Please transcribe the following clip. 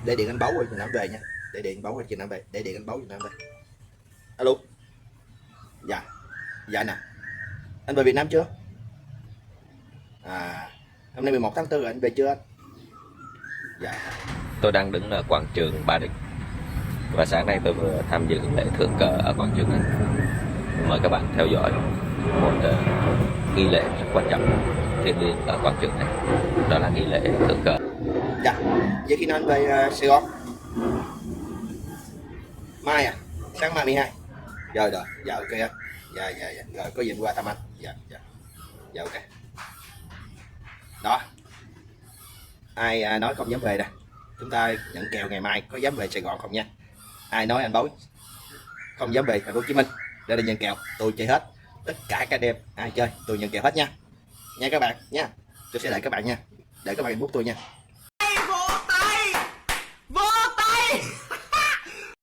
để điện anh Báu rồi chừng nào về nha, để điện Báu rồi chừng nào về, để điện anh Báu chừng nào về. Alo. Dạ. Dạ nè. Anh về Việt Nam chưa? À, hôm nay 11 tháng 4 rồi, anh về chưa anh? Dạ. Tôi đang đứng ở quảng trường Ba Đình và sáng nay tôi vừa tham dự lễ thượng cờ ở quảng trường này. Mời các bạn theo dõi một nghi lễ rất quan trọng thiêng liêng ở quảng trường này, đó là nghi lễ thượng cờ. Dạ. Vậy khi nào anh về Sài Gòn? Mai à? Sáng mai 12. Rồi rồi, dạ ok anh. Dạ dạ dạ. Rồi có gì anh qua thăm anh. Dạ dạ. Dạ ok. Đó. Ai nói không dám về nè. Chúng ta nhận kèo ngày mai có dám về Sài Gòn không nha. Ai nói anh Báu không dám về Thành phố Hồ Chí Minh để nhận kèo, tôi chơi hết. Tất cả các đêm ai chơi tôi nhận kèo hết nha. Nha các bạn nha. Tôi sẽ đợi các bạn nha. Để các bạn inbox tôi nha.